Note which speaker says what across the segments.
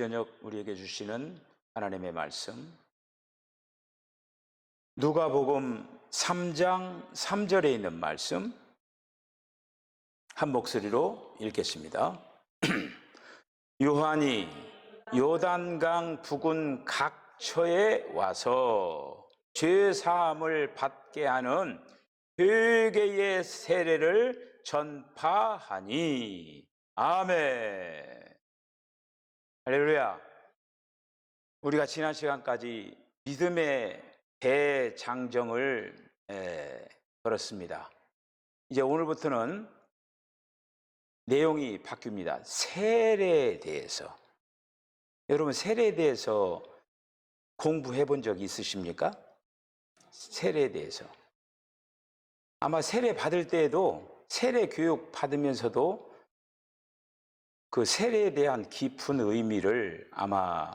Speaker 1: 저녁 우리에게 주시는 하나님의 말씀, 누가복음 3장 3절에 있는 말씀 한 목소리로 읽겠습니다. 요한이 요단강 부근 각처에 와서 죄 사함을 받게 하는 회개의 세례를 전파하니. 아멘. 할렐루야. 우리가 지난 시간까지 믿음의 대장정을 걸었습니다. 이제 오늘부터는 내용이 바뀝니다. 세례에 대해서. 여러분, 세례에 대해서 공부해 본 적 있으십니까? 세례에 대해서. 아마 세례 받을 때에도, 세례 교육 받으면서도 그 세례에 대한 깊은 의미를 아마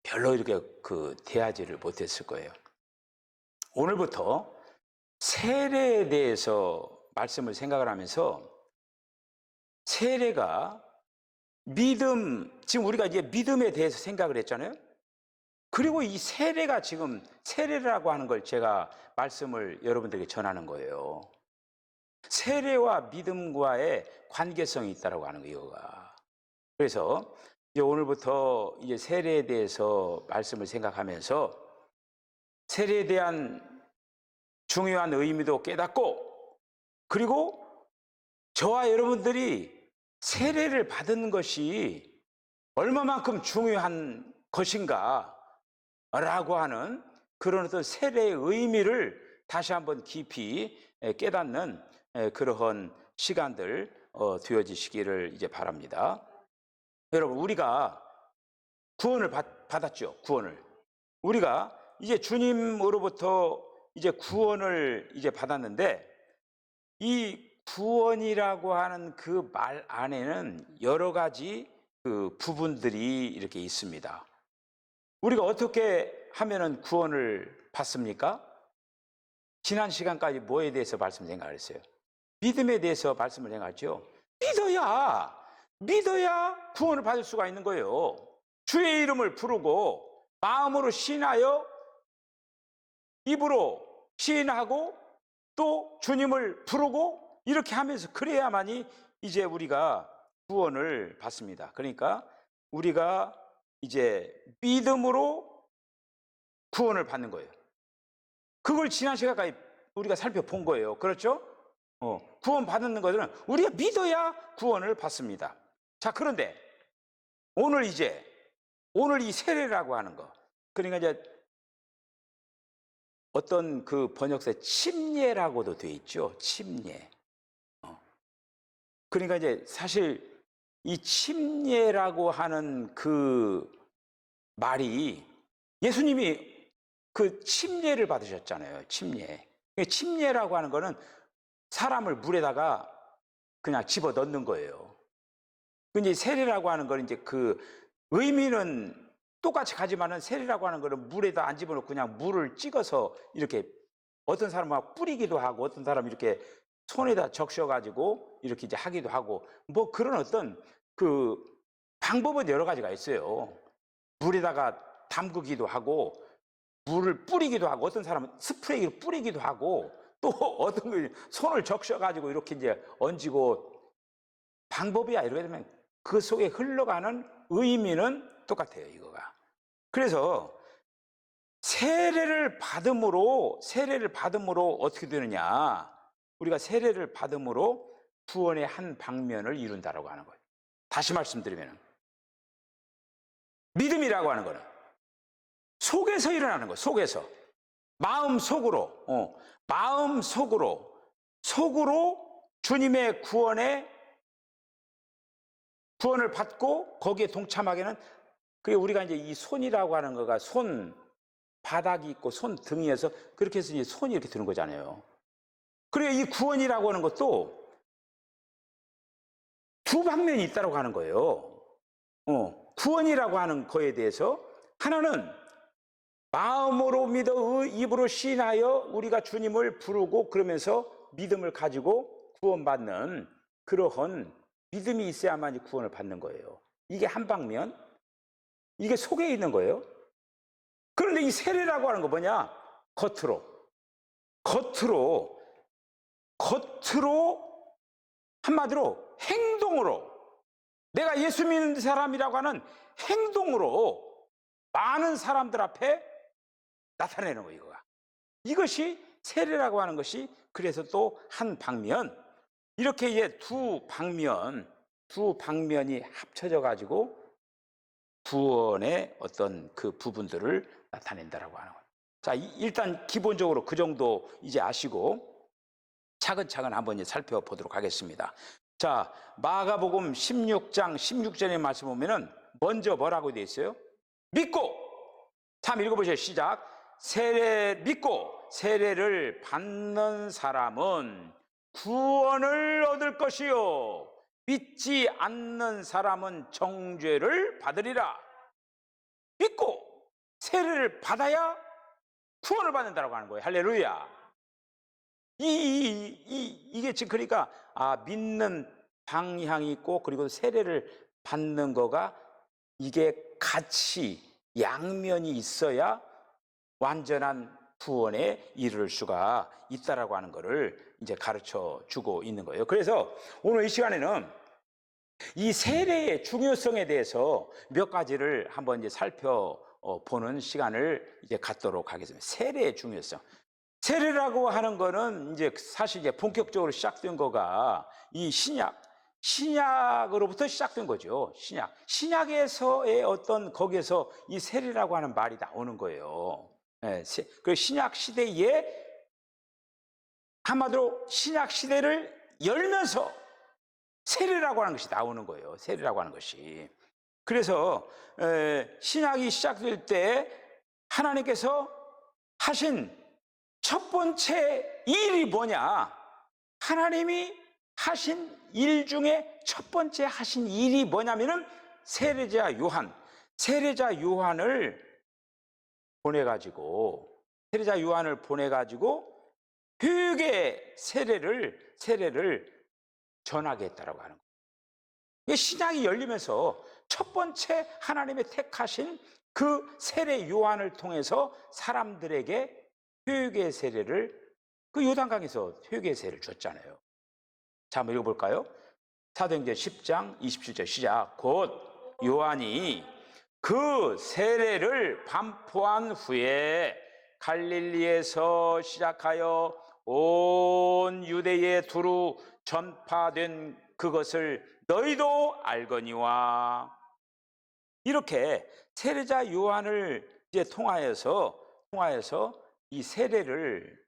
Speaker 1: 별로 이렇게 대하지를 못했을 거예요. 오늘부터 세례에 대해서 말씀을 생각을 하면서, 세례가 믿음, 지금 우리가 이제 믿음에 대해서 생각을 했잖아요. 그리고 이 세례가 지금 세례라고 하는 걸 제가 말씀을 여러분들에게 전하는 거예요. 세례와 믿음과의 관계성이 있다라고 하는 거예요, 이거가. 그래서 이제 오늘부터 이제 세례에 대해서 말씀을 생각하면서 세례에 대한 중요한 의미도 깨닫고, 그리고 저와 여러분들이 세례를 받은 것이 얼마만큼 중요한 것인가 라고 하는 그런 어떤 세례의 의미를 다시 한번 깊이 깨닫는 그러한 시간들 되어지시기를 이제 바랍니다. 여러분, 우리가 구원을 받았죠. 구원을. 우리가 이제 주님으로부터 이제 구원을 이제 받았는데, 이 구원이라고 하는 그 말 안에는 여러 가지 그 부분들이 이렇게 있습니다. 우리가 어떻게 하면은 구원을 받습니까? 지난 시간까지 뭐에 대해서 말씀 생각했어요? 믿음에 대해서 말씀을 생각했죠. 믿어야 구원을 받을 수가 있는 거예요. 주의 이름을 부르고 마음으로 신하여 입으로 시인하고 또 주님을 부르고 이렇게 하면서 그래야만이 이제 우리가 구원을 받습니다. 그러니까 우리가 이제 믿음으로 구원을 받는 거예요. 그걸 지난 시간까지 우리가 살펴본 거예요. 그렇죠? 구원 받는 것은 우리가 믿어야 구원을 받습니다. 자, 그런데 오늘 이 세례라고 하는 거, 그러니까 이제 어떤 그 번역서에 침례라고도 돼 있죠. 침례. 그러니까 이제 사실 이 침례라고 하는 그 말이, 예수님이 그 침례를 받으셨잖아요. 침례라고 하는 거는 사람을 물에다가 그냥 집어 넣는 거예요. 근데 세례라고 하는 거는 이제 그 의미는 똑같이 가지만은, 세례라고 하는 거는 물에다 안 집어넣고 그냥 물을 찍어서 이렇게, 어떤 사람은 막 뿌리기도 하고, 어떤 사람은 이렇게 손에다 적셔가지고 이렇게 이제 하기도 하고, 뭐 그런 어떤 그 방법은 여러 가지가 있어요. 물에다가 담그기도 하고, 물을 뿌리기도 하고, 어떤 사람은 스프레이로 뿌리기도 하고, 또 어떤 거 손을 적셔가지고 이렇게 이제 얹고, 방법이야. 이렇게 되면 그 속에 흘러가는 의미는 똑같아요, 이거가. 그래서 세례를 받음으로 어떻게 되느냐? 우리가 세례를 받음으로 구원의 한 방면을 이룬다라고 하는 거예요. 다시 말씀드리면, 믿음이라고 하는 거는 속에서 일어나는 거예요. 속에서. 마음속으로 주님의 구원을 받고 거기에 동참하게는, 그게 우리가 이제 이 손이라고 하는 거가 손 바닥이 있고 손 등이어서 그렇게 해서 이제 손이 이렇게 드는 거잖아요. 그리고 이 구원이라고 하는 것도 두 방면이 있다고 하는 거예요. 구원이라고 하는 거에 대해서 하나는 마음으로 믿어 입으로 시인하여 우리가 주님을 부르고 그러면서 믿음을 가지고 구원받는 그러한 믿음이 있어야만 구원을 받는 거예요. 이게 한 방면. 이게 속에 있는 거예요. 그런데 이 세례라고 하는 거 뭐냐? 겉으로 한마디로 행동으로, 내가 예수 믿는 사람이라고 하는 행동으로 많은 사람들 앞에 나타내는 거예요. 이것이 세례라고 하는 것이. 그래서 또 한 방면, 이렇게 이제 두 방면이 합쳐져 가지고 구원의 어떤 그 부분들을 나타낸다라고 하는 거예요. 자, 일단 기본적으로 그 정도 이제 아시고 차근차근 한번 이제 살펴보도록 하겠습니다. 자, 마가복음 16장 16절의 말씀 보면은 먼저 뭐라고 되어 있어요? 믿고. 참 읽어보세요. 시작. 믿고 세례를 받는 사람은 구원을 얻을 것이요, 믿지 않는 사람은 정죄를 받으리라. 믿고 세례를 받아야 구원을 받는다라고 하는 거예요. 할렐루야. 이게 지금 그러니까 믿는 방향이 있고, 그리고 세례를 받는 거가 이게 같이 양면이 있어야 완전한 구원에 이를 수가 있다라고 하는 것을 이제 가르쳐 주고 있는 거예요. 그래서 오늘 이 시간에는 이 세례의 중요성에 대해서 몇 가지를 한번 이제 살펴보는 시간을 이제 갖도록 하겠습니다. 세례의 중요성. 세례라고 하는 거는 이제 사실 이제 본격적으로 시작된 거가 이 신약으로부터 시작된 거죠. 신약에서의 어떤 거기에서 이 세례라고 하는 말이 나오는 거예요. 그 신약 시대에 한마디로 신약 시대를 열면서 세례라고 하는 것이 나오는 거예요. 세례라고 하는 것이. 그래서 신약이 시작될 때 하나님께서 하신 첫 번째 일이 뭐냐? 하나님이 하신 일 중에 첫 번째 하신 일이 뭐냐면은 세례자 요한을 보내가지고 교육의 세례를 전하게 했다라고 하는 거예요. 신약이 열리면서 첫 번째 하나님의 택하신 그 세례 요한을 통해서 사람들에게 교육의 세례를, 그 요단강에서 교육의 세례를 줬잖아요. 자, 한번 읽어볼까요? 사도행전 10장 27절 시작. 곧 요한이 그 세례를 반포한 후에 갈릴리에서 시작하여 온 유대에 두루 전파된 그것을 너희도 알거니와. 이렇게 세례자 요한을 이제 통하여서 이 세례를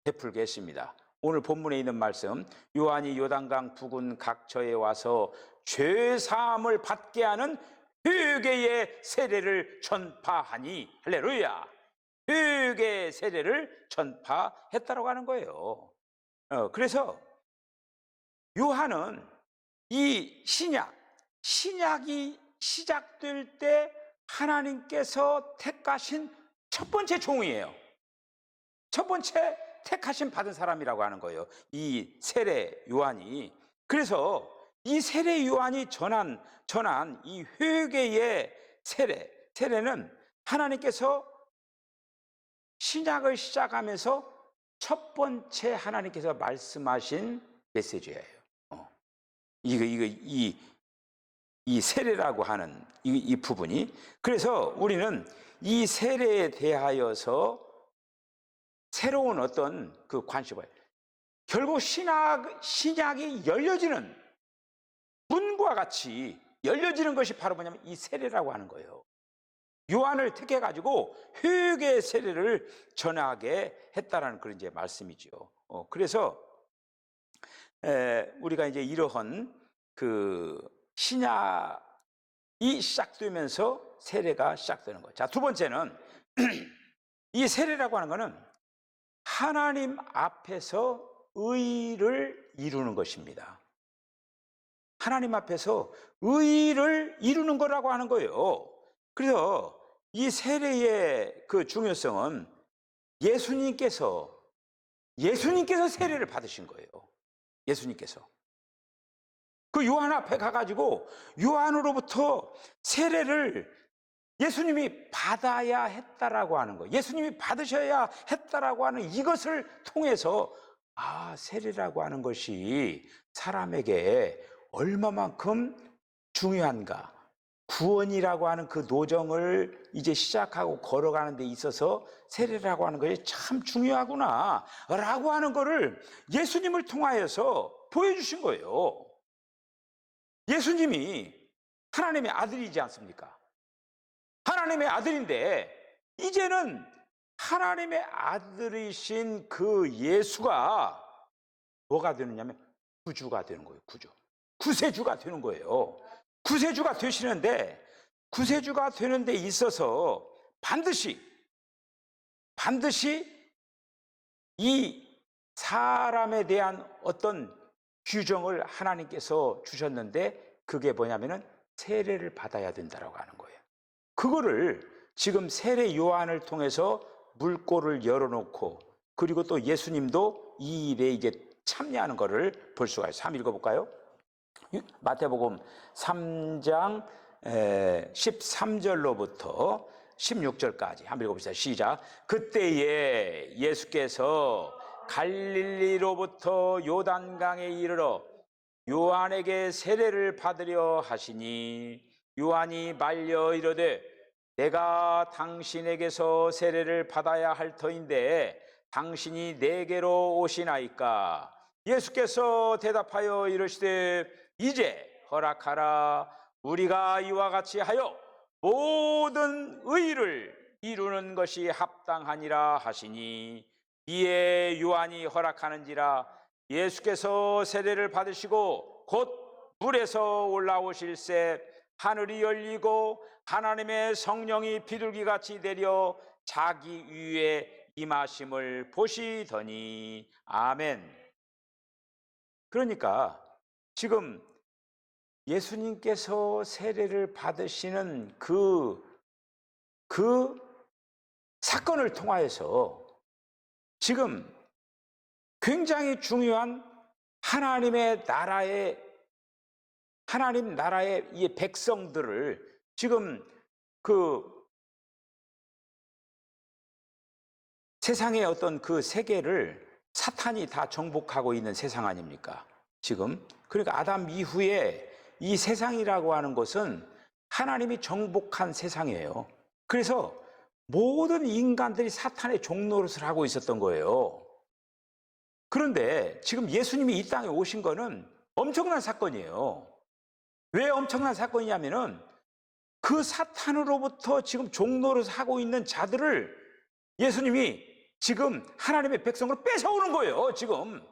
Speaker 1: 베풀게 했습니다. 오늘 본문에 있는 말씀, 요한이 요단강 부근 각처에 와서 죄 사함을 받게 하는 회개의 세례를 전파하니, 할렐루야, 회개의 세례를 전파했다라고 하는 거예요. 그래서 요한은 이 신약이 시작될 때 하나님께서 택하신 첫 번째 종이에요. 첫 번째 택하심 받은 사람이라고 하는 거예요, 이 세례 요한이. 그래서 이 세례 요한이 전한 이 회개의 세례는 하나님께서 신약을 시작하면서 첫 번째 하나님께서 말씀하신 메시지예요. 이 세례라고 하는 이 부분이. 그래서 우리는 이 세례에 대하여서 새로운 어떤 그 관심을, 결국 신약이 열려지는 문과 같이 열려지는 것이 바로 뭐냐면 이 세례라고 하는 거예요. 요한을 택해 가지고 회개의 세례를 전하게 했다라는 그런 이제 말씀이죠. 그래서 우리가 이제 이러한 그 신약이 시작되면서 세례가 시작되는 거예요. 자, 두 번째는 이 세례라고 하는 것은 하나님 앞에서 의를 이루는 것입니다. 하나님 앞에서 의를 이루는 거라고 하는 거예요. 그래서 이 세례의 그 중요성은 예수님께서 세례를 받으신 거예요. 예수님께서. 그 요한 앞에 가가지고 요한으로부터 세례를 예수님이 받아야 했다라고 하는 거, 예수님이 받으셔야 했다라고 하는 이것을 통해서 세례라고 하는 것이 사람에게 얼마만큼 중요한가, 구원이라고 하는 그 노정을 이제 시작하고 걸어가는 데 있어서 세례라고 하는 것이 참 중요하구나 라고 하는 것을 예수님을 통하여서 보여주신 거예요. 예수님이 하나님의 아들이지 않습니까? 하나님의 아들인데 이제는 하나님의 아들이신 그 예수가 뭐가 되느냐면 구주가 되는 거예요. 구세주가 되는 거예요. 구세주가 되시는데, 구세주가 되는 데 있어서 반드시 이 사람에 대한 어떤 규정을 하나님께서 주셨는데, 그게 뭐냐면은 세례를 받아야 된다라고 하는 거예요. 그거를 지금 세례 요한을 통해서 물꼬를 열어놓고, 그리고 또 예수님도 이 일에 이제 참여하는 것을 볼 수가 있어요. 한번 읽어볼까요? 마태복음 3장 13절로부터 16절까지 한번 읽어봅시다. 시작. 그때에 예수께서 갈릴리로부터 요단강에 이르러 요한에게 세례를 받으려 하시니, 요한이 말려 이르되 내가 당신에게서 세례를 받아야 할 터인데 당신이 내게로 오시나이까? 예수께서 대답하여 이르시되 이제 허락하라. 우리가 이와 같이 하여 모든 의를 이루는 것이 합당하니라 하시니, 이에 요한이 허락하는지라. 예수께서 세례를 받으시고 곧 물에서 올라오실새 하늘이 열리고 하나님의 성령이 비둘기같이 내려 자기 위에 임하심을 보시더니. 아멘. 그러니까 지금 예수님께서 세례를 받으시는 그 사건을 통하여서 지금 굉장히 중요한 하나님 나라의 이 백성들을 지금 그 세상의 어떤 그 세계를 사탄이 다 정복하고 있는 세상 아닙니까? 지금. 그러니까 아담 이후에 이 세상이라고 하는 것은 하나님이 정복한 세상이에요. 그래서 모든 인간들이 사탄의 종노릇을 하고 있었던 거예요. 그런데 지금 예수님이 이 땅에 오신 거는 엄청난 사건이에요. 왜 엄청난 사건이냐면은 그 사탄으로부터 지금 종노릇을 하고 있는 자들을 예수님이 지금 하나님의 백성으로 뺏어오는 거예요, 지금.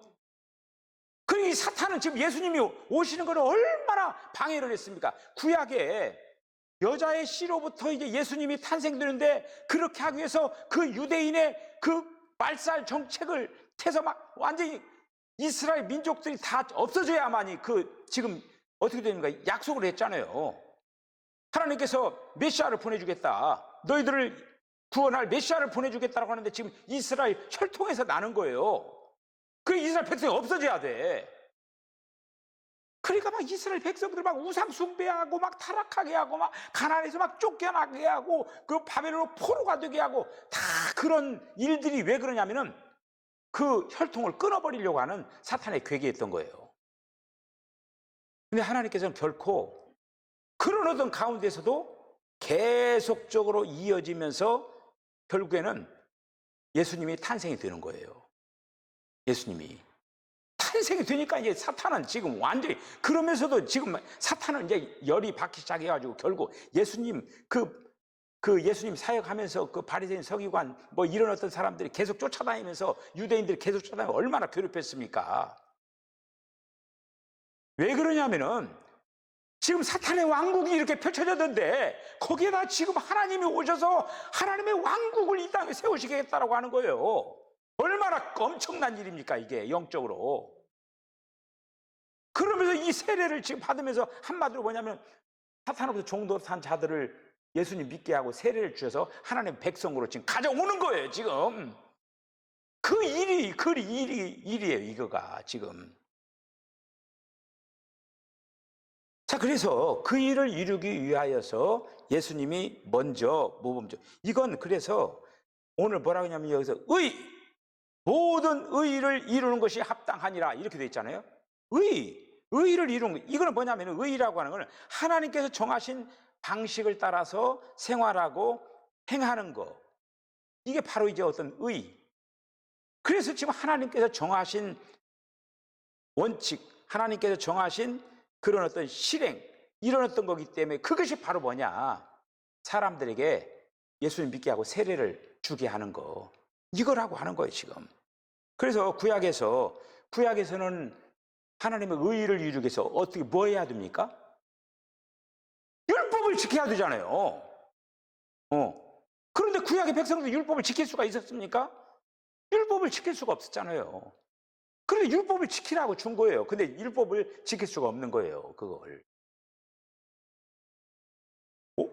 Speaker 1: 그러니 사탄은 지금 예수님이 오시는 걸 얼마나 방해를 했습니까? 구약에 여자의 씨로부터 이제 예수님이 탄생되는데, 그렇게 하기 위해서 그 유대인의 그 말살 정책을 해서 막 완전히 이스라엘 민족들이 다 없어져야만이 그 지금 어떻게 되는가 약속을 했잖아요. 하나님께서 메시아를 보내주겠다, 너희들을 구원할 메시아를 보내주겠다라고 하는데 지금 이스라엘 혈통에서 나는 거예요. 그 이스라엘 백성이 없어져야 돼. 그러니까 막 이스라엘 백성들 막 우상 숭배하고 막 타락하게 하고 막 가나안에서 막 쫓겨나게 하고 그 바벨론으로 포로가 되게 하고 다 그런 일들이 왜 그러냐면은 그 혈통을 끊어버리려고 하는 사탄의 괴계였던 거예요. 근데 하나님께서는 결코 그런 어떤 가운데서도 계속적으로 이어지면서 결국에는 예수님이 탄생이 되는 거예요. 예수님이 탄생이 되니까 이제 사탄은 지금 완전히, 그러면서도 지금 사탄은 이제 열이 받기 시작해가지고 결국 예수님 예수님 사역하면서 그 바리새인 서기관 뭐 이런 어떤 사람들이 계속 쫓아다니면서 유대인들이 계속 쫓아다니면서 얼마나 괴롭혔습니까? 왜 그러냐면은 지금 사탄의 왕국이 이렇게 펼쳐졌는데 거기에다 지금 하나님이 오셔서 하나님의 왕국을 이 땅에 세우시겠다라고 하는 거예요. 얼마나 엄청난 일입니까, 이게 영적으로. 그러면서 이 세례를 지금 받으면서 한마디로 뭐냐면 사탄으로부터 종노릇한 자들을 예수님 믿게 하고 세례를 주셔서 하나님의 백성으로 지금 가져오는 거예요, 지금. 그 일이에요, 이거가 지금. 자, 그래서 그 일을 이루기 위하여서 예수님이 먼저 모범적. 이건 그래서 오늘 뭐라고 하냐면 여기서 모든 의를 이루는 것이 합당하니라 이렇게 돼 있잖아요. 의를 이루는 거. 이거는 뭐냐면 의라고 하는 거는 하나님께서 정하신 방식을 따라서 생활하고 행하는 거. 이게 바로 이제 어떤 의. 그래서 지금 하나님께서 정하신 원칙, 하나님께서 정하신 그런 어떤 실행, 이런 어떤 거기 때문에 그것이 바로 뭐냐? 사람들에게 예수님 믿게 하고 세례를 주게 하는 거. 이거라고 하는 거예요, 지금. 그래서 구약에서는 하나님의 의를 이루기 위해서 어떻게 뭐 해야 됩니까? 율법을 지켜야 되잖아요. 그런데 구약의 백성도 율법을 지킬 수가 있었습니까? 율법을 지킬 수가 없었잖아요. 그런데 율법을 지키라고 준 거예요. 근데 율법을 지킬 수가 없는 거예요, 그걸.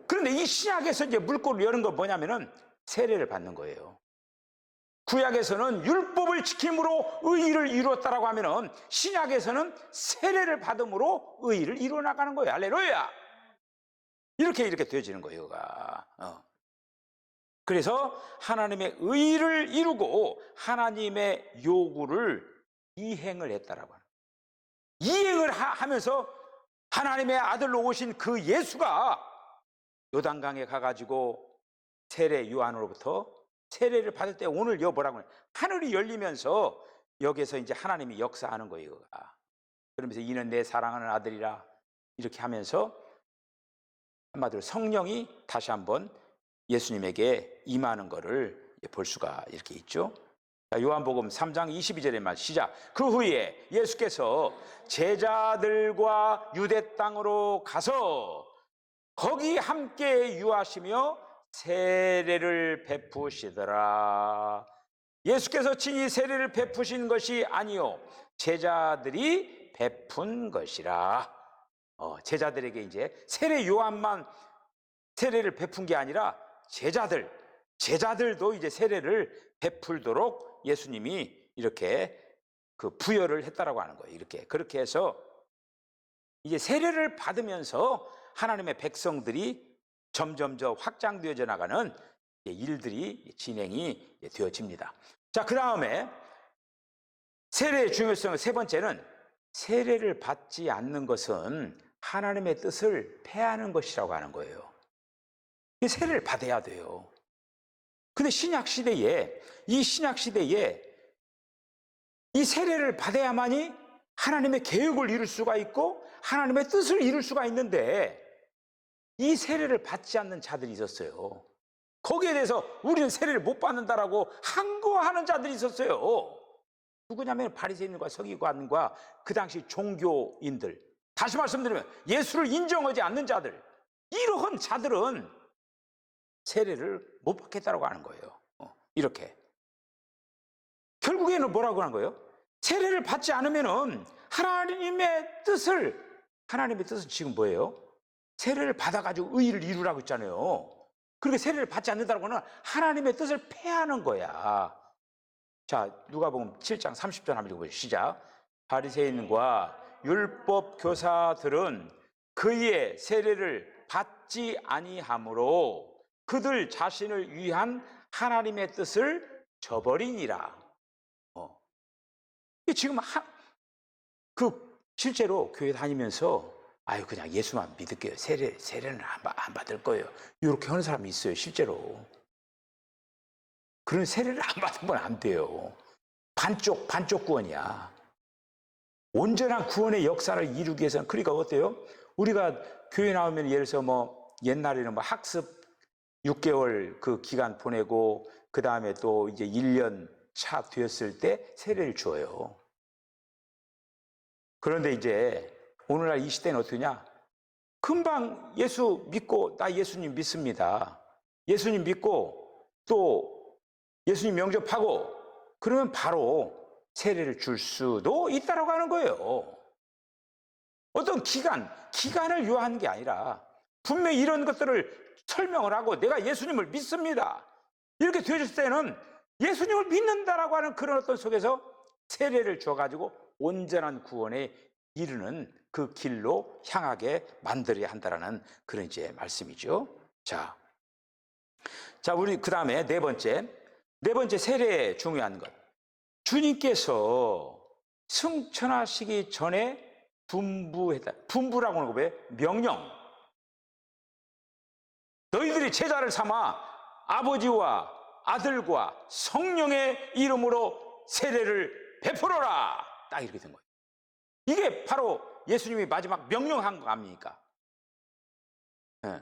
Speaker 1: 그런데 이 신약에서 이제 물꼬를 여는 건 뭐냐면은 세례를 받는 거예요. 구약에서는 율법을 지킴으로 의의를 이루었다라고 하면은 신약에서는 세례를 받음으로 의의를 이루어 나가는 거예요. 할렐루야! 이렇게 되어지는 거예요, 그래서 하나님의 의의를 이루고 하나님의 요구를 이행을 했다라고 하는 거예요. 이행을 하면서 하나님의 아들로 오신 그 예수가 요단강에 가가지고 세례 요한으로부터 세례를 받을 때 오늘 뭐라고 해요? 하늘이 열리면서 여기서 이제 하나님이 역사하는 거예요. 그러면서 이는 내 사랑하는 아들이라 이렇게 하면서 한마디로 성령이 다시 한번 예수님에게 임하는 것을 볼 수가 이렇게 있죠. 요한복음 3장 22절의 말 시작. 그 후에 예수께서 제자들과 유대 땅으로 가서 거기 함께 유하시며 세례를 베푸시더라. 예수께서 친히 세례를 베푸신 것이 아니요 제자들이 베푼 것이라. 제자들에게 이제 세례 요한만 세례를 베푼 게 아니라 제자들도 이제 세례를 베풀도록 예수님이 이렇게 그 부여를 했다라고 하는 거예요. 그렇게 해서 이제 세례를 받으면서 하나님의 백성들이 점점 확장되어져 나가는 일들이 진행이 되어집니다. 자, 그 다음에 세례의 중요성의 세 번째는 세례를 받지 않는 것은 하나님의 뜻을 폐하는 것이라고 하는 거예요. 세례를 받아야 돼요. 근데 이 신약 시대에 이 세례를 받아야만이 하나님의 계획을 이룰 수가 있고 하나님의 뜻을 이룰 수가 있는데 이 세례를 받지 않는 자들이 있었어요. 거기에 대해서 우리는 세례를 못 받는다라고 항거하는 자들이 있었어요. 누구냐면 바리새인과 서기관과 그 당시 종교인들, 다시 말씀드리면 예수를 인정하지 않는 자들, 이러한 자들은 세례를 못 받겠다라고 하는 거예요. 이렇게 결국에는 뭐라고 하는 거예요? 세례를 받지 않으면은 하나님의 뜻은 지금 뭐예요? 세례를 받아가지고 의의를 이루라고 했잖아요. 그렇게 세례를 받지 않는다고 하는 하나님의 뜻을 폐하는 거야. 자, 누가복음 7장 30절 한번 읽어보시죠. 시작. 바리새인과 율법 교사들은 그의 세례를 받지 아니하므로 그들 자신을 위한 하나님의 뜻을 저버리니라. 지금 실제로 교회 다니면서 그냥 예수만 믿을게요. 세례는 안 받을 거예요. 이렇게 하는 사람이 있어요, 실제로. 그런 세례를 안 받으면 안 돼요. 반쪽 구원이야. 온전한 구원의 역사를 이루기 위해서는, 그러니까 어때요? 우리가 교회 나오면 예를 들어서 옛날에는 학습 6개월 그 기간 보내고 그 다음에 또 이제 1년 차 되었을 때 세례를 줘요. 그런데 이제 오늘날 이 시대는 어떠냐? 금방 예수 믿고 나 예수님 믿습니다. 예수님 믿고 또 예수님 영접하고 그러면 바로 세례를 줄 수도 있다라고 하는 거예요. 어떤 기간을 요하는 게 아니라 분명히 이런 것들을 설명을 하고 내가 예수님을 믿습니다. 이렇게 되어질 때는 예수님을 믿는다라고 하는 그런 어떤 속에서 세례를 줘가지고 온전한 구원에 이르는 그 길로 향하게 만들어야 한다라는 그런 이제 말씀이죠. 자, 우리 그 다음에 네 번째 세례의 중요한 것. 주님께서 승천하시기 전에 분부했다. 분부라고 하는 거 왜? 명령. 너희들이 제자를 삼아 아버지와 아들과 성령의 이름으로 세례를 베풀어라. 딱 이렇게 된 거예요. 이게 바로 예수님이 마지막 명령한 거 아닙니까? 네.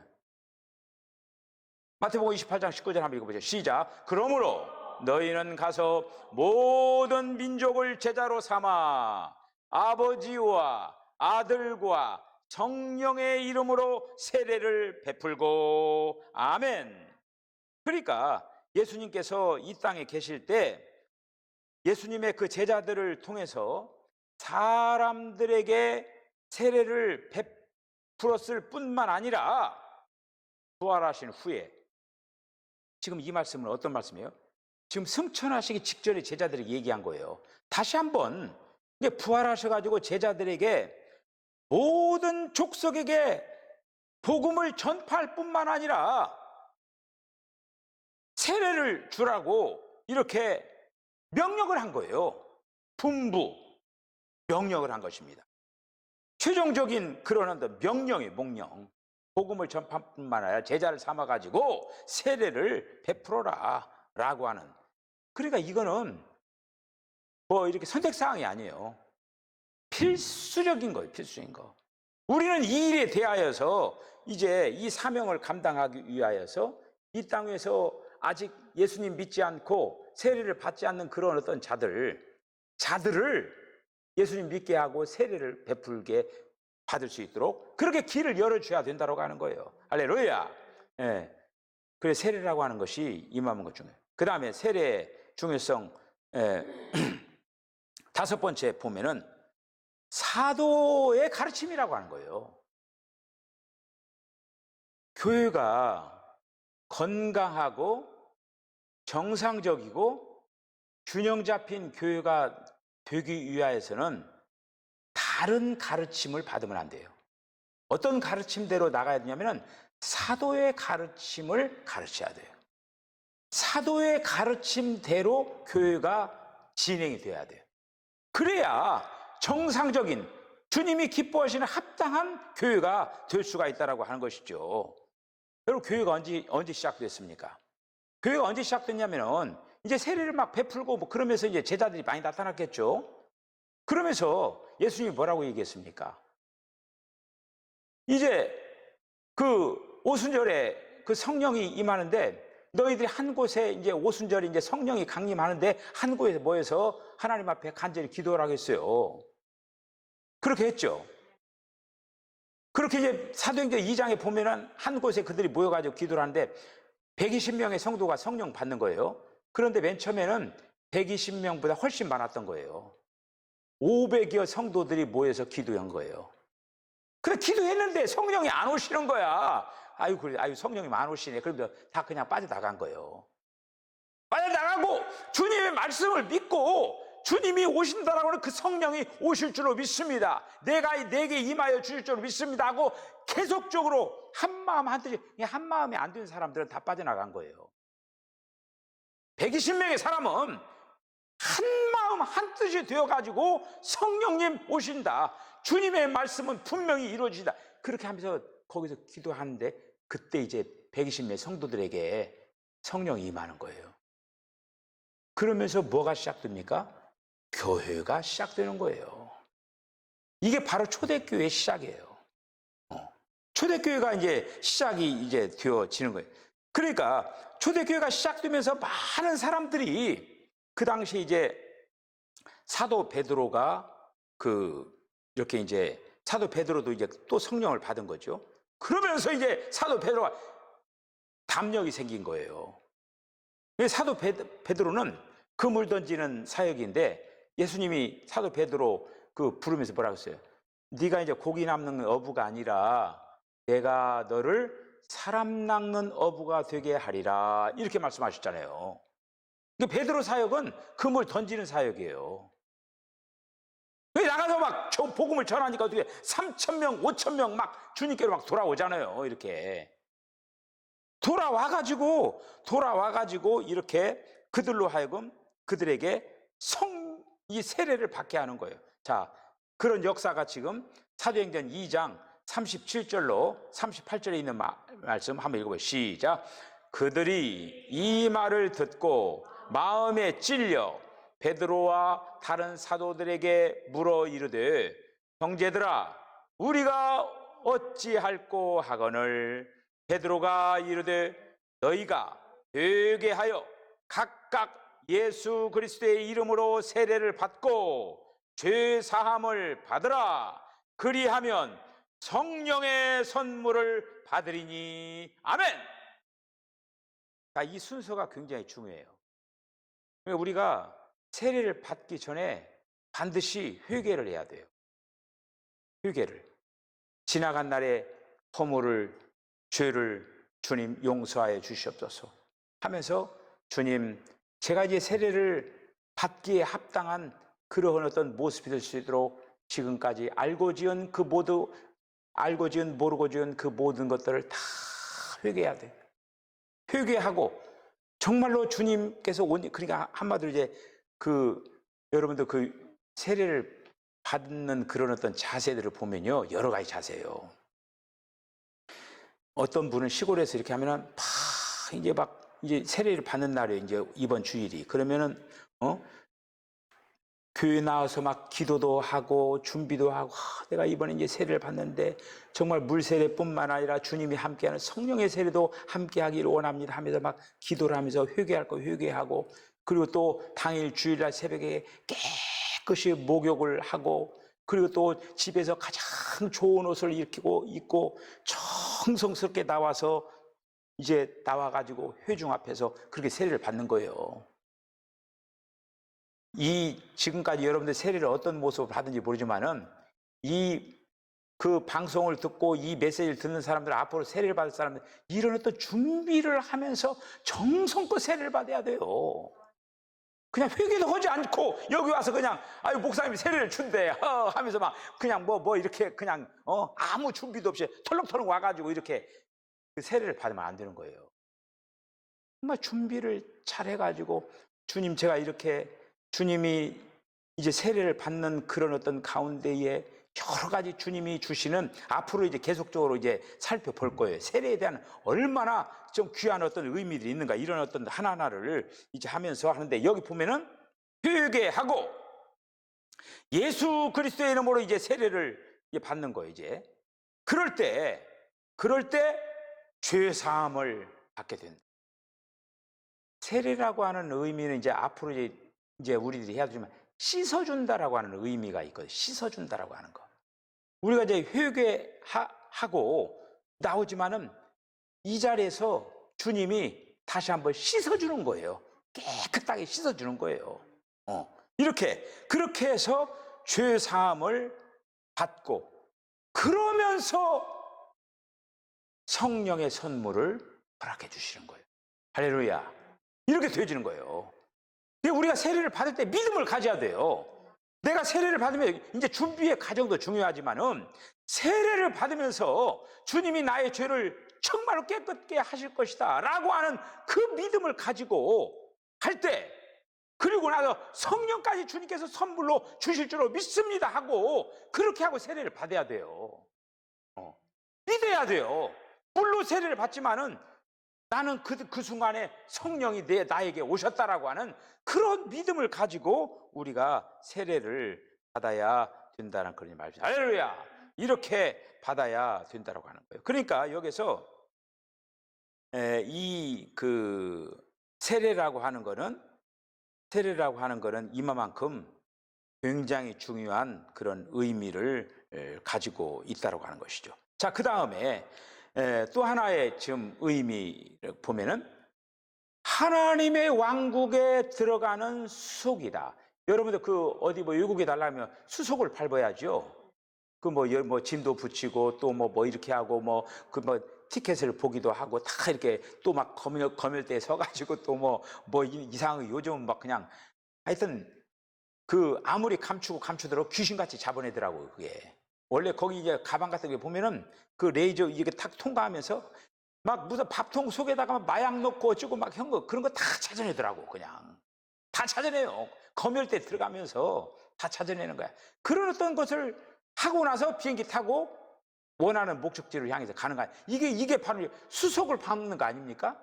Speaker 1: 마태복음 28장 19절 한번 읽어보죠. 시작. 그러므로 너희는 가서 모든 민족을 제자로 삼아 아버지와 아들과 성령의 이름으로 세례를 베풀고 아멘. 그러니까 예수님께서 이 땅에 계실 때 예수님의 그 제자들을 통해서 사람들에게 세례를 베풀었을 뿐만 아니라 부활하신 후에 지금 이 말씀은 어떤 말씀이에요? 지금 승천하시기 직전에 제자들에게 얘기한 거예요. 다시 한번 부활하셔가지고 제자들에게 모든 족속에게 복음을 전파할 뿐만 아니라 세례를 주라고 이렇게 명령을 한 거예요. 분부, 명령을 한 것입니다. 최종적인 그런 명령이 명령. 복음을 전파할 뿐만 아니라 제자를 삼아가지고 세례를 베풀어라 라고 하는. 그러니까 이거는 뭐 이렇게 선택사항이 아니에요. 필수적인 거예요. 필수적인 거. 우리는 이 일에 대하여서 이제 이 사명을 감당하기 위하여서 이 땅에서 아직 예수님 믿지 않고 세례를 받지 않는 그런 어떤 자들을 예수님 믿게 하고 세례를 베풀게 받을 수 있도록 그렇게 길을 열어줘야 된다고 하는 거예요. 할렐루야. 예. 그래서 세례라고 하는 것이 임하는 것 중에. 그 다음에 세례의 중요성 다섯 번째 보면은 사도의 가르침이라고 하는 거예요. 교회가 건강하고 정상적이고 균형 잡힌 교회가 되기 위하여서는 다른 가르침을 받으면 안 돼요. 어떤 가르침대로 나가야 되냐면은 사도의 가르침을 가르쳐야 돼요. 사도의 가르침대로 교회가 진행이 돼야 돼요. 그래야 정상적인 주님이 기뻐하시는 합당한 교회가 될 수가 있다라고 하는 것이죠. 여러분, 교회가 언제 시작됐습니까? 교회가 언제 시작됐냐면은 이제 세례를 막 베풀고 뭐 그러면서 이제 제자들이 많이 나타났겠죠. 그러면서 예수님이 뭐라고 얘기했습니까? 이제 그 오순절에 그 성령이 임하는데 너희들이 한 곳에 이제 오순절에 이제 성령이 강림하는데 한 곳에 모여서 하나님 앞에 간절히 기도를 하겠어요. 그렇게 했죠. 그렇게 이제 사도행전 2장에 보면은 한 곳에 그들이 모여가지고 기도를 하는데 120명의 성도가 성령 받는 거예요. 그런데 맨 처음에는 120명보다 훨씬 많았던 거예요. 500여 성도들이 모여서 기도한 거예요. 그래 기도했는데 성령이 안 오시는 거야. 아유 성령이 안 오시네. 그러면 다 그냥 빠져나간 거예요. 빠져나가고 주님의 말씀을 믿고 주님이 오신다라고 하는 그 성령이 오실 줄로 믿습니다. 내게 임하여 주실 줄로 믿습니다 하고 계속적으로 한마음 한뜻이 한마음에 안 드는 사람들은 다 빠져나간 거예요. 120명의 사람은 한마음 한뜻이 되어가지고 성령님 오신다. 주님의 말씀은 분명히 이루어지다. 그렇게 하면서 거기서 기도하는데 그때 이제 120명 성도들에게 성령이 임하는 거예요. 그러면서 뭐가 시작됩니까? 교회가 시작되는 거예요. 이게 바로 초대교회의 시작이에요. 초대교회가 이제 시작이 이제 되어지는 거예요. 그러니까 초대교회가 시작되면서 많은 사람들이 그 당시 이제 사도 베드로가 이렇게 이제 사도 베드로도 이제 또 성령을 받은 거죠. 그러면서 이제 사도 베드로가 담력이 생긴 거예요. 사도 베드로는 그물 던지는 사역인데 예수님이 사도 베드로 부르면서 뭐라고 했어요? 네가 이제 고기 낚는 어부가 아니라 내가 너를 사람 낚는 어부가 되게 하리라 이렇게 말씀하셨잖아요. 베드로 사역은 그물 던지는 사역이에요. 왜 나가서 막 저 복음을 전하니까 어떻게 3,000명, 5,000명 막 주님께로 막 돌아오잖아요. 이렇게 돌아와가지고 이렇게 그들로 하여금 그들에게 이 세례를 받게 하는 거예요. 자, 그런 역사가 지금 사도행전 2장 37절로 38절에 있는 말씀 한번 읽어보세요. 시작. 그들이 이 말을 듣고 마음에 찔려 베드로와 다른 사도들에게 물어 이르되 형제들아 우리가 어찌할꼬 하거늘. 베드로가 이르되 너희가 회개하여 각각 예수 그리스도의 이름으로 세례를 받고 죄 사함을 받으라. 그리하면 성령의 선물을 받으리니. 아멘. 자, 이 순서가 굉장히 중요해요. 우리가 세례를 받기 전에 반드시 회개를 해야 돼요. 회개를. 지나간 날의 허물을, 죄를 주님 용서하여 주시옵소서 하면서 지님, 제가 이제 세례를 받기에 합당한 그러한 어떤 모습이 될 수 있도록 지금까지 알고 지은 모르고 지은 그 모든 것들을 다 회개해야 돼요. 회개하고 정말로 주님께서 그러니까 한마디로 이제 여러분들 그 세례를 받는 그런 어떤 자세들을 보면요, 여러 가지 자세예요. 어떤 분은 시골에서 이렇게 하면은 이제 세례를 받는 날이에요. 이제 이번 주일이. 그러면은 교회 나와서 막 기도도 하고 준비도 하고, 내가 이번에 이제 세례를 받는데 정말 물세례뿐만 아니라 주님이 함께하는 성령의 세례도 함께하기를 원합니다 하면서 막 기도를 하면서 회개할 거 회개하고, 그리고 또 당일 주일날 새벽에 깨끗이 목욕을 하고, 그리고 또 집에서 가장 좋은 옷을 입고 정성스럽게 나와서 이제 나와가지고 회중 앞에서 그렇게 세례를 받는 거예요. 지금까지 여러분들 세례를 어떤 모습으로 받은지 모르지만은 그 방송을 듣고 이 메시지를 듣는 사람들, 앞으로 세례를 받을 사람들, 이런 어떤 준비를 하면서 정성껏 세례를 받아야 돼요. 그냥 회개도 하지 않고 여기 와서 그냥 아유 목사님이 세례를 준대 하면서 막 그냥 뭐 이렇게 그냥 아무 준비도 없이 털렁털렁 와가지고 이렇게 그 세례를 받으면 안 되는 거예요. 정말 준비를 잘 해가지고, 주님, 제가 이렇게 주님이 이제 세례를 받는 그런 어떤 가운데에 여러 가지 주님이 주시는, 앞으로 이제 계속적으로 이제 살펴볼 거예요. 세례에 대한 얼마나 좀 귀한 어떤 의미들이 있는가, 이런 어떤 하나하나를 이제 하면서 하는데, 여기 보면은 회개하고 예수 그리스도의 이름으로 이제 세례를 이제 받는 거예요. 이제 그럴 때 죄 사함을 받게 된다. 세례라고 하는 의미는 이제 앞으로 이제 우리들이 해야 되지만 씻어준다라고 하는 의미가 있거든요. 씻어준다라고 하는 거. 우리가 이제 회개하고 나오지만은 이 자리에서 주님이 다시 한번 씻어주는 거예요. 깨끗하게 씻어주는 거예요. 그렇게 해서 죄 사함을 받고, 그러면서 성령의 선물을 허락해 주시는 거예요. 할렐루야. 이렇게 되어지는 거예요. 우리가 세례를 받을 때 믿음을 가져야 돼요. 내가 세례를 받으면 이제 준비의 과정도 중요하지만은, 세례를 받으면서 주님이 나의 죄를 정말로 깨끗게 하실 것이다 라고 하는 그 믿음을 가지고 할 때, 그리고 나서 성령까지 주님께서 선물로 주실 줄로 믿습니다 하고, 그렇게 하고 세례를 받아야 돼요. 믿어야 돼요. 물로 세례를 받지만은 나는 그 순간에 성령이 나에게 오셨다라고 하는 그런 믿음을 가지고 우리가 세례를 받아야 된다는 그런 말이죠. 할렐루야. 이렇게 받아야 된다라고 하는 거예요. 그러니까 여기서 세례라고 하는 거는 이만큼 굉장히 중요한 그런 의미를 가지고 있다라고 하는 것이죠. 자, 그 다음에 또 하나의 지금 의미를 보면은, 하나님의 왕국에 들어가는 수속이다. 여러분들 어디 외국에 달라면 수속을 밟아야죠. 짐도 붙이고 또 뭐 이렇게 하고 티켓을 보기도 하고 다 이렇게 또 막 검열대에 서가지고 또 뭐 이상하게 요즘은 막 그냥 하여튼 그 아무리 감추도록 귀신같이 잡아내더라고요. 그게 원래 거기 이제 가방 같은 게 보면은 그 레이저 이게 탁 통과하면서 막 무슨 밥통 속에다가 마약 넣고 어쩌고 막 한 거 그런 거 다 찾아내더라고. 그냥 다 찾아내요. 검열대 들어가면서 다 찾아내는 거야. 그런 어떤 것을 하고 나서 비행기 타고 원하는 목적지를 향해서 가는 거야. 이게 바로 수속을 밟는 거 아닙니까?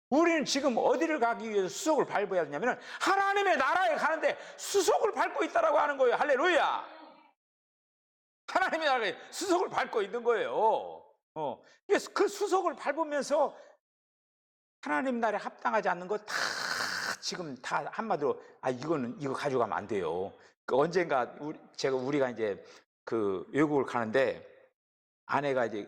Speaker 1: 우리는 지금 어디를 가기 위해서 수속을 밟아야 되냐면 하나님의 나라에 가는데 수속을 밟고 있다라고 하는 거예요. 할렐루야. 하나님의 나라에 수속을 밟고 있는 거예요. 그 수속을 밟으면서 하나님 나라에 합당하지 않는 거 다 지금 다 한마디로 이거 가져가면 안 돼요. 언젠가 우리가 이제 그 외국을 가는데 아내가 이제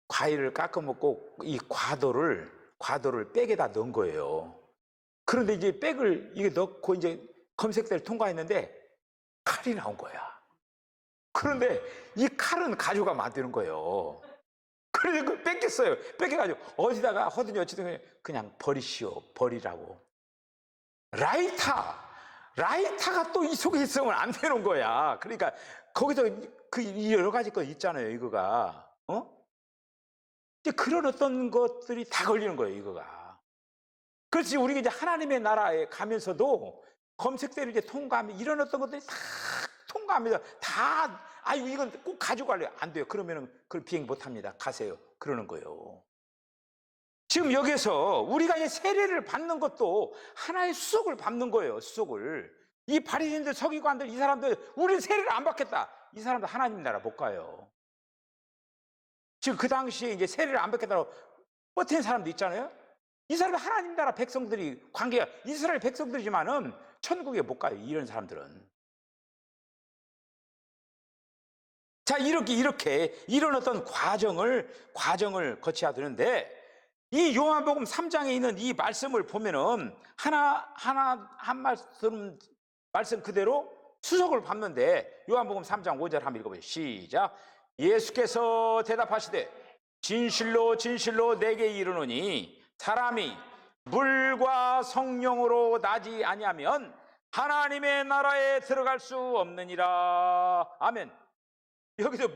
Speaker 1: 과일을 깎아 먹고 이 과도를 백에다 넣은 거예요. 그런데 이제 백을 이게 넣고 이제 검색대를 통과했는데 칼이 나온 거야. 그런데 이 칼은 가져가면 안 되는 거예요. 그래서 그 뺏겼어요. 뺏겨가지고 어디다가 허든지 어찌든 그냥 버리라고. 라이터가 또 이 속에 있으면 안 되는 거야. 그러니까 거기서 그 여러 가지 거 있잖아요. 이거가 그런 어떤 것들이 다 걸리는 거예요. 이거가. 그렇지. 우리가 이제 하나님의 나라에 가면서도 검색대를 이제 통과하면 이런 어떤 것들이 다 통과하면서 다 이건 꼭 가져갈래요. 안 돼요. 그러면은 그걸 비행 못 합니다. 가세요. 그러는 거예요. 지금 여기서 우리가 이제 세례를 받는 것도 하나의 수속을 밟는 거예요. 수속을. 이 바리새인들 서기관들 이 사람들 우리는 세례를 안 받겠다. 이 사람들 하나님 나라 못 가요. 지금 그 당시에 이제 세례를 안 받겠다고 버티는 사람도 있잖아요. 이 사람은 하나님 나라 백성들이 관계가 이스라엘 백성들이지만은 천국에 못 가요. 이런 사람들은. 자, 이렇게 이런 어떤 과정을 거쳐야 되는데 이 요한복음 3장에 있는 이 말씀을 보면은 한 말씀 그대로 수석을 밟는데 요한복음 3장 5절 한번 읽어보세요. 시작. 예수께서 대답하시되 진실로 진실로 내게 이르노니 사람이 물과 성령으로 나지 아니하면 하나님의 나라에 들어갈 수 없느니라. 아멘. 여기서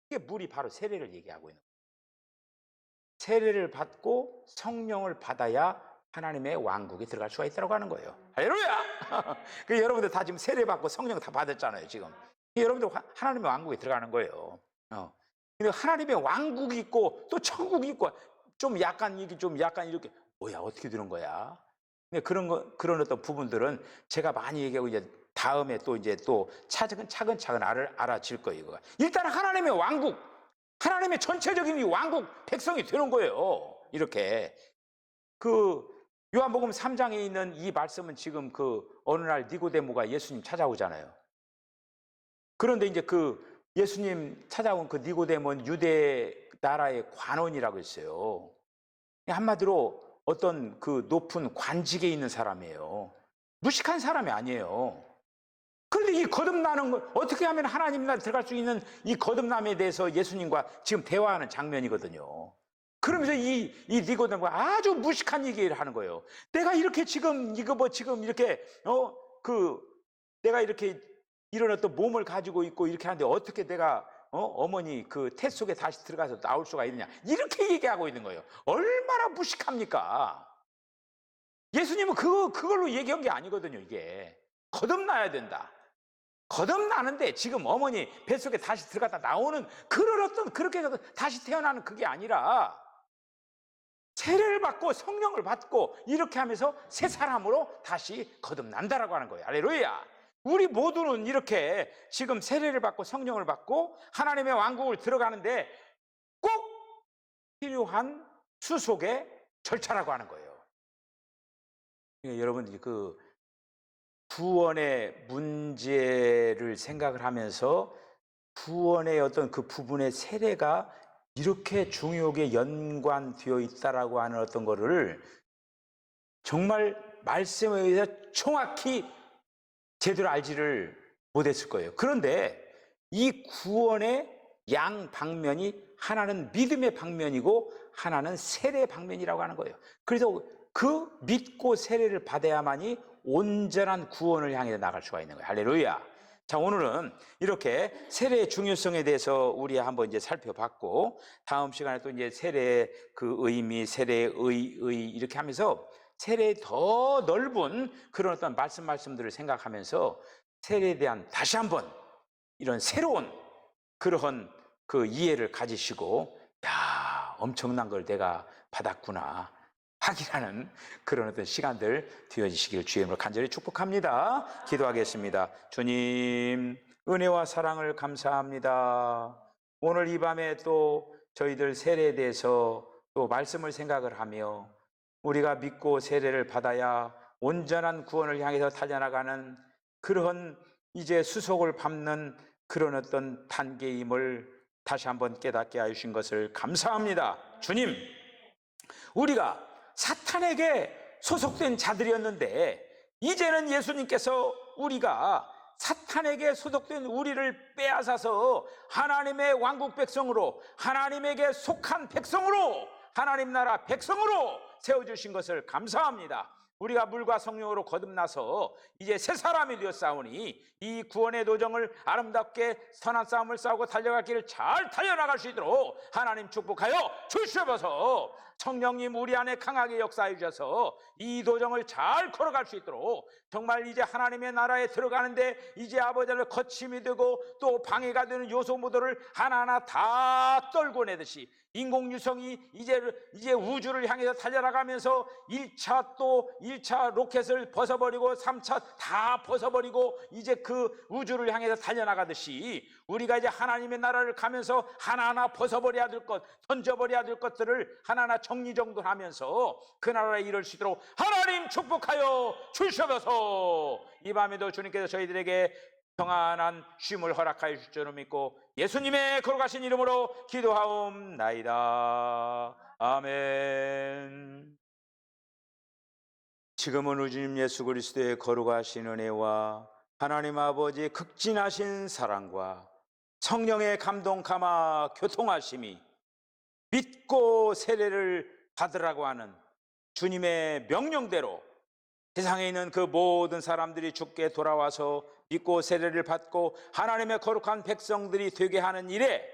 Speaker 1: 이게 물이 바로 세례를 얘기하고 있는 거예요. 세례를 받고 성령을 받아야 하나님의 왕국에 들어갈 수가 있다고 하는 거예요. 할렐루야! 여러분들 다 지금 세례 받고 성령 다 받았잖아요. 지금 여러분들 하나님의 왕국에 들어가는 거예요. 근데 하나님의 왕국이 있고 또 천국이 있고 좀 약간 이렇게 뭐야 어떻게 되는 거야? 근데 그런 어떤 부분들은 제가 많이 얘기하고 이제 다음에 또 차근차근 알아질 거예요. 이거가. 일단 하나님의 왕국, 하나님의 전체적인 이 왕국 백성이 되는 거예요. 이렇게 그 요한복음 3장에 있는 이 말씀은 지금 어느 날 니고데모가 예수님 찾아오잖아요. 그런데 이제 예수님 찾아온 니고데모는 유대 나라의 관원이라고 했어요. 한마디로 어떤 높은 관직에 있는 사람이에요. 무식한 사람이 아니에요. 그런데 이 거듭나는 걸 어떻게 하면 하나님 나라에 들어갈 수 있는 이 거듭남에 대해서 예수님과 지금 대화하는 장면이거든요. 그러면서 이 니고데모가 아주 무식한 얘기를 하는 거예요. 내가 이렇게 지금 이렇게 내가 이렇게 이런 어떤 몸을 가지고 있고 이렇게 하는데 어떻게 내가 어머니 태 속에 다시 들어가서 나올 수가 있느냐 이렇게 얘기하고 있는 거예요. 얼마나 무식합니까? 예수님은 그걸로 얘기한 게 아니거든요. 이게 거듭나야 된다. 거듭나는데 지금 어머니 뱃속에 다시 들어갔다 나오는 그렇게 해서 다시 태어나는 그게 아니라 세례를 받고 성령을 받고 이렇게 하면서 새 사람으로 다시 거듭난다라고 하는 거예요. 할렐루야. 우리 모두는 이렇게 지금 세례를 받고 성령을 받고 하나님의 왕국을 들어가는데 꼭 필요한 수속의 절차라고 하는 거예요. 여러분들이 구원의 문제를 생각을 하면서 구원의 어떤 그 부분의 세례가 이렇게 중요하게 연관되어 있다라고 하는 어떤 거를 정말 말씀에 의해서 정확히 제대로 알지를 못했을 거예요. 그런데 이 구원의 양 방면이 하나는 믿음의 방면이고 하나는 세례의 방면이라고 하는 거예요. 그래서 믿고 세례를 받아야만이 온전한 구원을 향해 나갈 수가 있는 거예요. 할렐루야. 자, 오늘은 이렇게 세례의 중요성에 대해서 우리 한번 이제 살펴봤고, 다음 시간에 또 이제 세례의 그 의미, 세례의 이렇게 하면서 세례의 더 넓은 그런 어떤 말씀들을 생각하면서 세례에 대한 다시 한번 이런 새로운 그러한 그 이해를 가지시고, 야, 엄청난 걸 내가 받았구나 확인하는 그런 어떤 시간들 되어지시길 주의 이름으로 간절히 축복합니다. 기도하겠습니다. 주님, 은혜와 사랑을 감사합니다. 오늘 이 밤에 또 저희들 세례에 대해서 또 말씀을 생각을 하며 우리가 믿고 세례를 받아야 온전한 구원을 향해서 달려나가는 그런 이제 수속을 밟는 그런 어떤 단계임을 다시 한번 깨닫게 하신 것을 감사합니다. 주님, 우리가 사탄에게 소속된 자들이었는데 이제는 예수님께서 우리가 사탄에게 소속된 우리를 빼앗아서 하나님의 왕국 백성으로, 하나님에게 속한 백성으로, 하나님 나라 백성으로 세워주신 것을 감사합니다. 우리가 물과 성령으로 거듭나서 이제 새 사람이 되었사오니 이 구원의 도정을 아름답게 선한 싸움을 싸우고 달려갈 길을 잘 달려나갈 수 있도록 하나님 축복하여 주시옵소서. 성령님 우리 안에 강하게 역사해 주셔서 이 도정을 잘 걸어갈 수 있도록 정말 이제 하나님의 나라에 들어가는데 이제 아버지를 거침이 되고 또 방해가 되는 요소 모두를 하나하나 다 떨고 내듯이 인공유성이 이제 우주를 향해서 달려나가면서 1차 로켓을 벗어버리고 3차 다 벗어버리고 이제 그 우주를 향해서 달려나가듯이 우리가 이제 하나님의 나라를 가면서 하나하나 벗어버려야 될 것, 던져버려야 될 것들을 하나하나 정리정돈하면서 그 나라에 이룰 수 있도록 하나님 축복하여 주시옵소서. 이 밤에도 주님께서 저희들에게 평안한 쉼을 허락하여 주실 줄을 믿고 예수님의 거룩하신 이름으로 기도하옵나이다. 아멘. 지금은 우리 주님 예수 그리스도의 거룩하신 은혜와 하나님 아버지의 극진하신 사랑과 성령의 감동 감화 교통하심이 믿고 세례를 받으라고 하는 주님의 명령대로 세상에 있는 그 모든 사람들이 주께 돌아와서 믿고 세례를 받고 하나님의 거룩한 백성들이 되게 하는 일에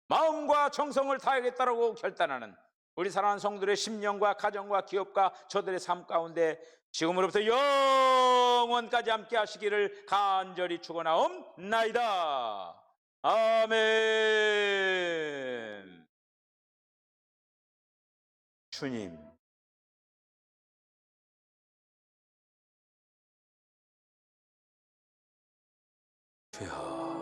Speaker 1: 마음과 정성을 다하겠다라고 결단하는 우리 사랑하는 성도들의 심령과 가정과 기업과 저들의 삶 가운데 지금으로부터 영원까지 함께 하시기를 간절히 축원하옵나이다. 아멘. 주님, 주여.